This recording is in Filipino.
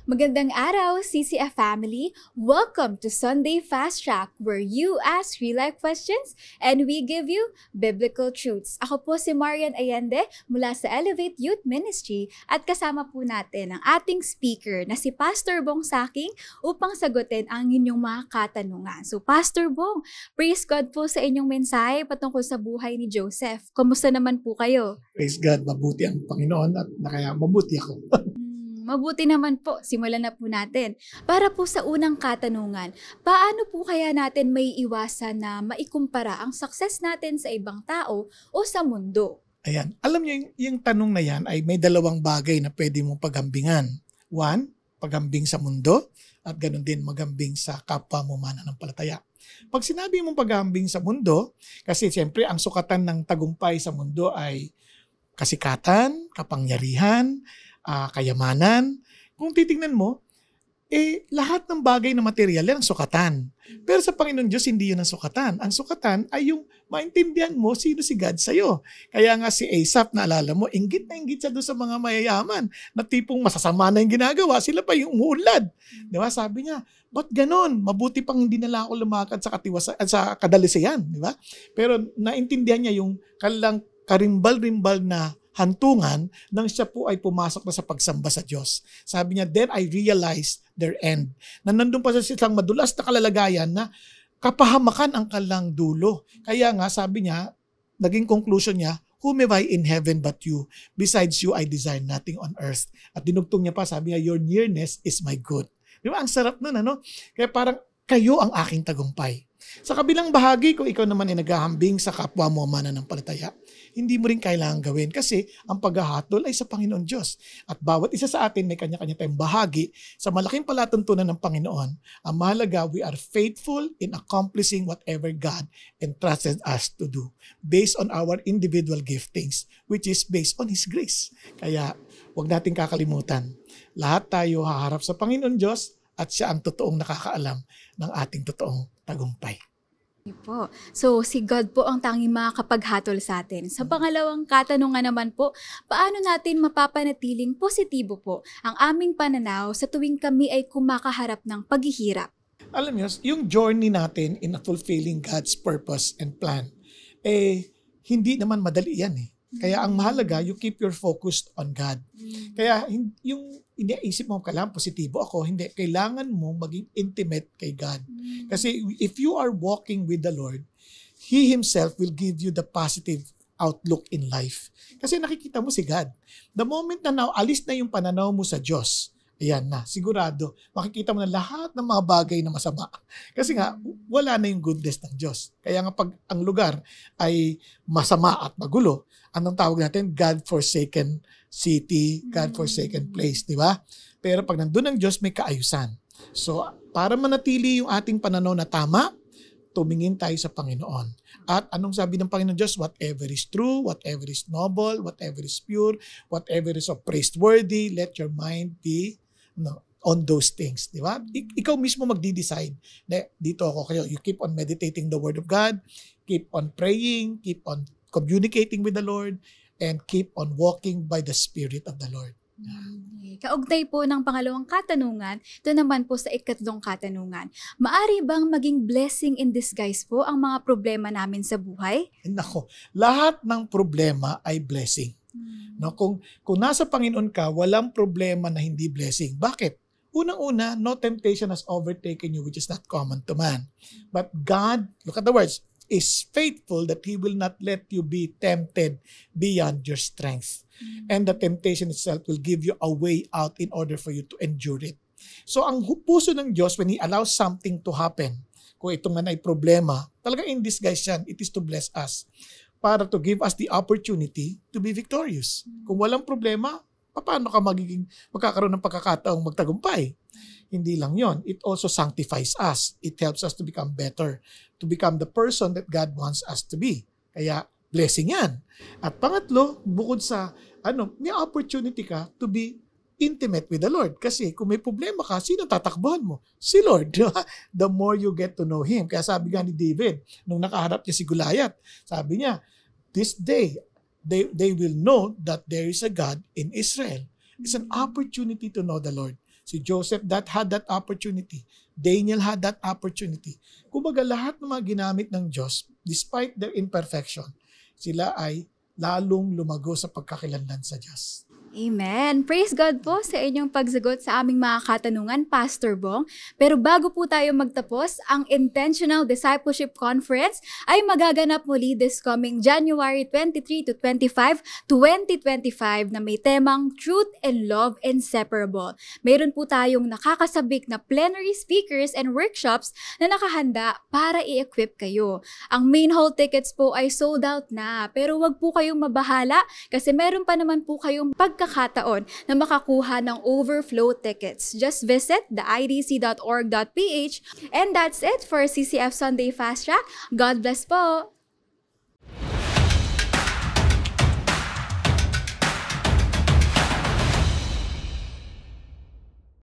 Magandang araw, CCF family! Welcome to Sunday Fast Track where you ask real-life questions and we give you biblical truths. Ako po si Marian Allende mula sa Elevate Youth Ministry at kasama po natin ang ating speaker na si Pastor Bong Saking upang sagutin ang inyong mga katanungan. So Pastor Bong, praise God po sa inyong mensahe patungkol sa buhay ni Joseph. Kumusta naman po kayo? Praise God, mabuti ang Panginoon at kaya mabuti ako. Mabuti naman po, simulan na po natin. Para po sa unang katanungan, paano po kaya natin may iwasan na maikumpara ang success natin sa ibang tao o sa mundo? Ayan, alam niyo yung tanong na yan ay may dalawang bagay na pwede mong paghambingan. One, paghambing sa mundo at ganoon din maghambing sa kapwa mo mananampalataya. Pag sinabi mong paghambing sa mundo, kasi siyempre ang sukatan ng tagumpay sa mundo ay kasikatan, kapangyarihan, kayamanan. Kung titingnan mo, lahat ng bagay na material yan ang sukatan. Pero sa Panginoon Diyos, hindi yun ang sukatan. Ang sukatan ay yung maintindihan mo sino si God sa'yo. Kaya nga si Asaph, naalala mo, inggit na inggit siya doon sa mga mayayaman na tipong masasama na yung ginagawa, sila pa yung umuunlad. Diba? Sabi niya, ba't ganon? Mabuti pang hindi nila ako lumakad sa kadalisiyan. Diba? Pero naintindihan niya yung karimbal-rimbal na hantungan nang siya po ay pumasok na sa pagsamba sa Diyos. Sabi niya, then I realized their end. Na nandun pa sa silang madulas na kalalagayan na kapahamakan ang kalang dulo. Kaya nga, sabi niya, naging conclusion niya, whom have I in heaven but you? Besides you, I desire nothing on earth. At dinugtong niya pa, sabi niya, your nearness is my good. Di ba? Ang sarap nun, ano? Kaya parang kayo ang aking tagumpay. Sa kabilang bahagi, kung ikaw naman ay naghahambing sa kapwa mo mananampalataya, hindi mo rin kailangan gawin kasi ang paghahatol ay sa Panginoon Diyos. At bawat isa sa atin may kanya-kanya tayong bahagi sa malaking palatuntunan ng Panginoon. Ang mahalaga, we are faithful in accomplishing whatever God entrusted us to do based on our individual giftings, which is based on His grace. Kaya huwag natin kakalimutan, lahat tayo haharap sa Panginoon Diyos at siya ang totoong nakakaalam ng ating totoong tagumpay. Po. So, si God po ang tanging makakapaghatol sa atin. Sa pangalawang katanungan naman po, paano natin mapapanatiling positibo po ang aming pananaw sa tuwing kami ay kumakaharap ng paghihirap? Alam niyo, yung journey natin in fulfilling God's purpose and plan, hindi naman madali yan eh. Kaya ang mahalaga, you keep your focus on God. Kaya yung iniisip mo, kailangan positibo ako, hindi. Kailangan mo maging intimate kay God. Kasi if you are walking with the Lord, He Himself will give you the positive outlook in life. Kasi nakikita mo si God. The moment na alis na yung pananaw mo sa Diyos, ayan na, sigurado, makikita mo na lahat ng mga bagay na masama. Kasi nga, wala na yung goodness ng Diyos. Kaya nga pag ang lugar ay masama at magulo, anong tawag natin? God-forsaken city, God-forsaken place, di ba? Pero pag nandun ang Diyos, may kaayusan. So, para manatili yung ating pananaw na tama, tumingin tayo sa Panginoon. At anong sabi ng Panginoon Diyos? Whatever is true, whatever is noble, whatever is pure, whatever is of praiseworthy, let your mind be on those things, di ba? Ikaw mismo magdi-decide. Dito ako kayo. You keep on meditating the Word of God, keep on praying, keep on communicating with the Lord, and keep on walking by the Spirit of the Lord. Kaugnay po ng pangalawang katanungan, ito naman po sa ikatlong katanungan. Maari bang maging blessing in disguise po ang mga problema namin sa buhay? Nako, lahat ng problema ay blessing. No, kung nasa Panginoon ka, walang problema na hindi blessing. Bakit? Unang-una, no temptation has overtaken you which is not common to man. But God, look at the words, is faithful that He will not let you be tempted beyond your strength. And the temptation itself will give you a way out in order for you to endure it. So ang puso ng Diyos, when He allows something to happen, kung ito man ay problema, talaga in disguise yan, it is to bless us. Para to give us the opportunity to be victorious. Kung walang problema, paano ka magkakaroon ng pagkakataong magtagumpay? Hindi lang yon. It also sanctifies us. It helps us to become better, to become the person that God wants us to be. Kaya, blessing yan. At pangatlo, bukod sa, may opportunity ka to be intimate with the Lord. Kasi kung may problema ka, sino tatakbuhan mo? Si Lord. The more you get to know Him. Kaya sabi nga ni David, nung nakaharap niya si Goliath, sabi niya, this day, they will know that there is a God in Israel. It's an opportunity to know the Lord. Si Joseph had that opportunity. Daniel had that opportunity. Kumbaga lahat ng mga ginamit ng Diyos, despite their imperfection, sila ay lalong lumago sa pagkakilanlan sa Diyos. Amen. Praise God po sa inyong pagsagot sa aming mga katanungan, Pastor Bong. Pero bago po tayo magtapos, ang Intentional Discipleship Conference ay magaganap muli this coming January 23 to 25, 2025 na may temang Truth and Love Inseparable. Mayroon po tayong nakakasabik na plenary speakers and workshops na nakahanda para i-equip kayo. Ang main hall tickets po ay sold out na, pero wag po kayong mabahala kasi meron pa naman po kayong pagkakataon na makakuha ng overflow tickets. Just visit the idc.org.ph, and that's it for CCF Sunday Fast Track. God bless po!